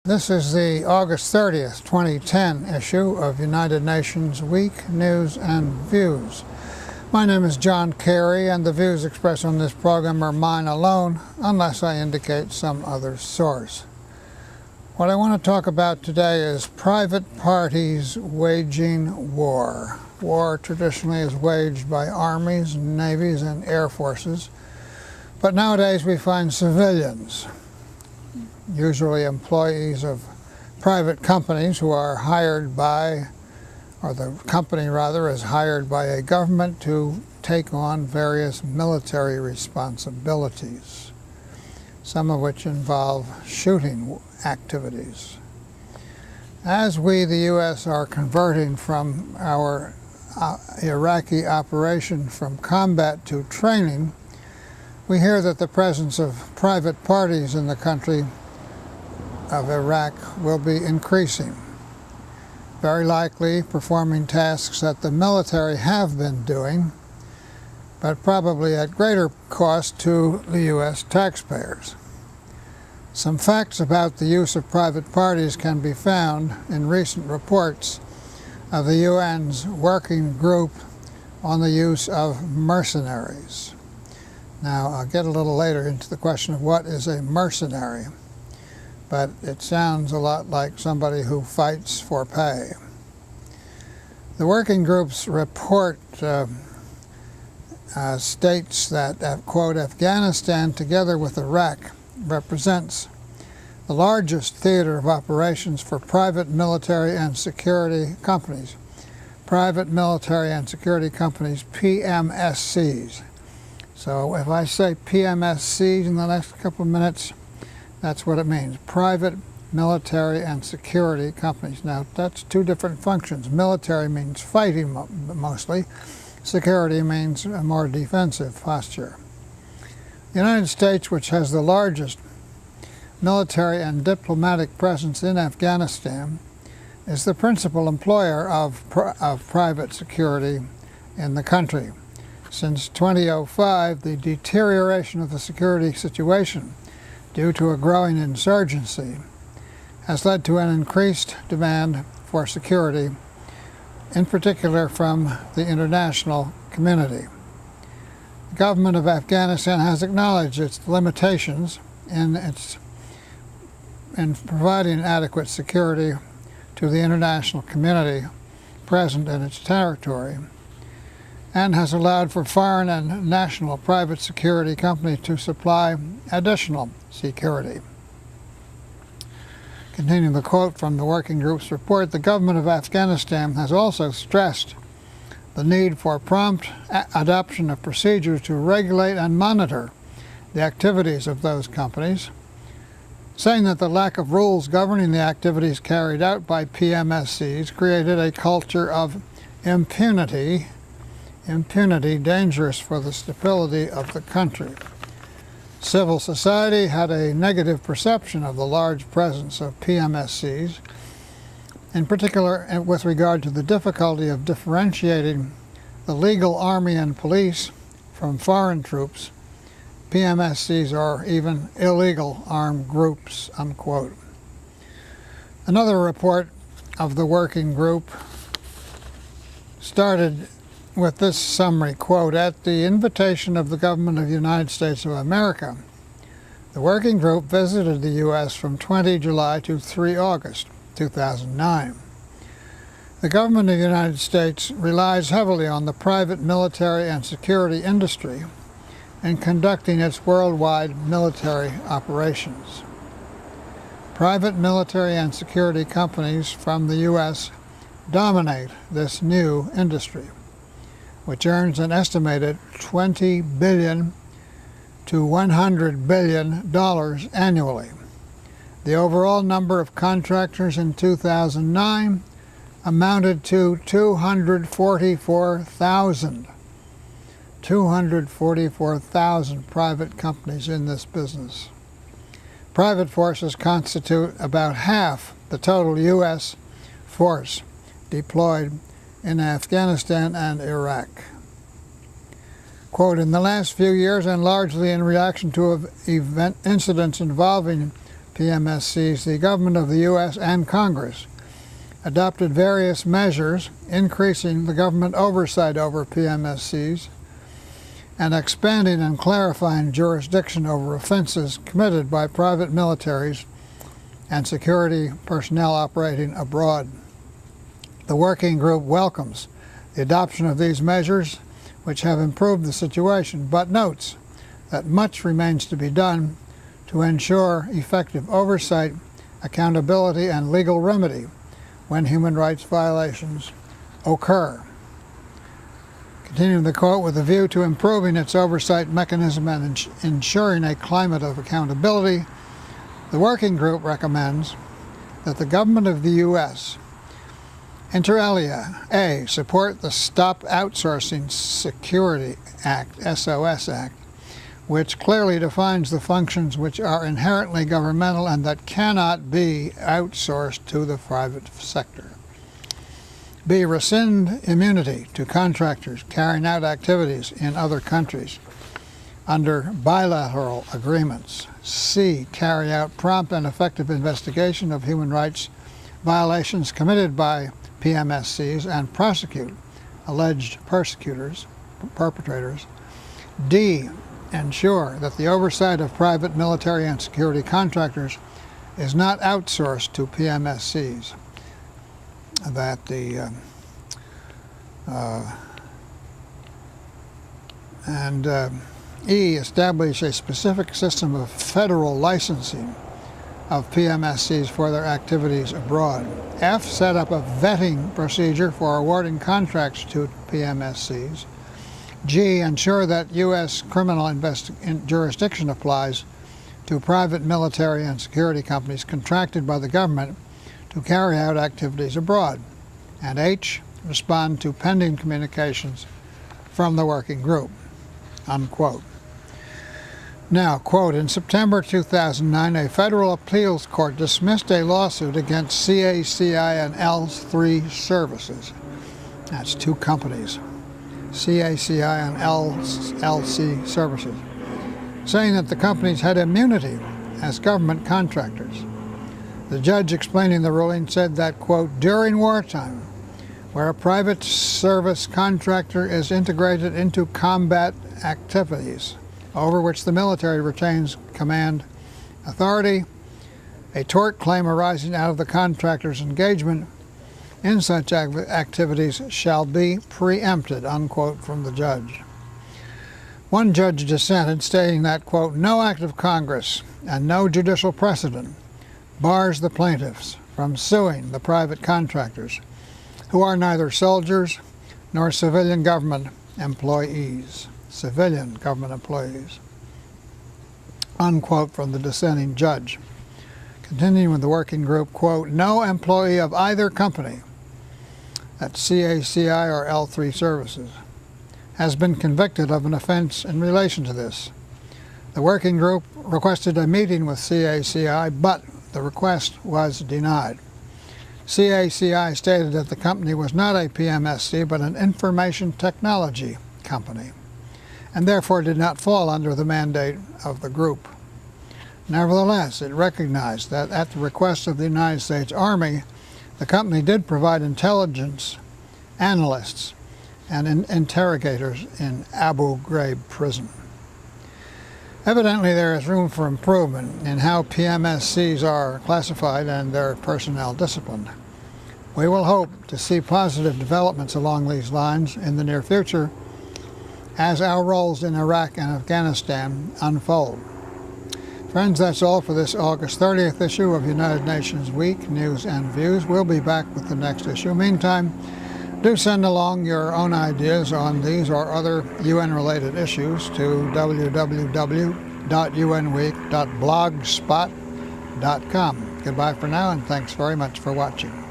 This is the August 30th, 2010 issue of United Nations Week News and Views. My name is John Kerry, and the views expressed on this program are mine alone, unless I indicate some other source. What I want to talk about today is private parties waging war. War traditionally is waged by armies, navies, and air forces, but nowadays we find civilians, usually employees of private companies who are hired by, or the company rather is hired by a government to take on various military responsibilities, some of which involve shooting activities. As we, the U.S., are converting from our Iraqi operation from combat to training, we hear that the presence of private parties in the country of Iraq will be increasing, very likely performing tasks that the military have been doing, but probably at greater cost to the U.S. taxpayers. Some facts about the use of private parties can be found in recent reports of the UN's working group on the use of mercenaries. Now, I'll get a little later into the question of what is a mercenary, but it sounds a lot like somebody who fights for pay. The working group's report states that, quote, Afghanistan, together with Iraq, represents the largest theater of operations for private military and security companies. Private military and security companies, PMSCs. So if I say PMSCs in the next couple of minutes, that's what it means, private military and security companies. Now, that's two different functions. Military means fighting mostly. Security means a more defensive posture. The United States, which has the largest military and diplomatic presence in Afghanistan, is the principal employer of private security in the country. Since 2005, the deterioration of the security situation due to a growing insurgency has led to an increased demand for security, in particular from the international community. The government of Afghanistan has acknowledged its limitations in providing adequate security to the international community present in its territory, and has allowed for foreign and national private security companies to supply additional security. Continuing the quote from the working group's report, the government of Afghanistan has also stressed the need for prompt adoption of procedures to regulate and monitor the activities of those companies, saying that the lack of rules governing the activities carried out by PMSCs created a culture of impunity dangerous for the stability of the country. Civil society had a negative perception of the large presence of PMSCs, in particular with regard to the difficulty of differentiating the legal army and police from foreign troops. PMSCs are even illegal armed groups, unquote. Another report of the working group started with this summary quote, at the invitation of the government of the United States of America, the working group visited the U.S. from 20 July to 3 August 2009. The government of the United States relies heavily on the private military and security industry in conducting its worldwide military operations. Private military and security companies from the U.S. dominate this new industry, which earns an estimated $20 billion to $100 billion annually. The overall number of contractors in 2009 amounted to 244,000 private companies in this business. Private forces constitute about half the total U.S. force deployed in Afghanistan and Iraq. Quote, in the last few years, and largely in reaction to incidents involving PMSCs, the government of the U.S. and Congress adopted various measures increasing the government oversight over PMSCs and expanding and clarifying jurisdiction over offenses committed by private militaries and security personnel operating abroad. The working group welcomes the adoption of these measures, which have improved the situation, but notes that much remains to be done to ensure effective oversight, accountability, and legal remedy when human rights violations occur. Continuing the quote, with a view to improving its oversight mechanism and ensuring a climate of accountability, the working group recommends that the government of the U.S. inter alia, A, support the Stop Outsourcing Security Act, SOS Act, which clearly defines the functions which are inherently governmental and that cannot be outsourced to the private sector. B, rescind immunity to contractors carrying out activities in other countries under bilateral agreements. C, carry out prompt and effective investigation of human rights violations committed by PMSCs and prosecute alleged perpetrators. D, ensure that the oversight of private military and security contractors is not outsourced to PMSCs. That the E, establish a specific system of federal licensing of PMSCs for their activities abroad. F, set up a vetting procedure for awarding contracts to PMSCs. G, ensure that U.S. criminal jurisdiction applies to private military and security companies contracted by the government to carry out activities abroad. And H, respond to pending communications from the working group, unquote. Now, quote, in September 2009, a federal appeals court dismissed a lawsuit against CACI and L3 Services. That's two companies, CACI and LC Services, saying that the companies had immunity as government contractors. The judge explaining the ruling said that, quote, during wartime, where a private service contractor is integrated into combat activities over which the military retains command authority, a tort claim arising out of the contractor's engagement in such activities shall be preempted, unquote, from the judge. One judge dissented, stating that, quote, no act of Congress and no judicial precedent bars the plaintiffs from suing the private contractors, who are neither soldiers nor civilian government employees, unquote, from the dissenting judge. Continuing with the working group, quote, no employee of either company, that's CACI or L3 Services, has been convicted of an offense in relation to this. The working group requested a meeting with CACI, but the request was denied. CACI stated that the company was not a PMSC but an information technology company, and therefore did not fall under the mandate of the group. Nevertheless, it recognized that at the request of the United States Army, the company did provide intelligence analysts and interrogators in Abu Ghraib prison. Evidently, there is room for improvement in how PMSCs are classified and their personnel disciplined. We will hope to see positive developments along these lines in the near future as our roles in Iraq and Afghanistan unfold. Friends, that's all for this August 30th issue of United Nations Week News and Views. We'll be back with the next issue. Meantime, do send along your own ideas on these or other UN-related issues to www.unweek.blogspot.com. Goodbye for now, and thanks very much for watching.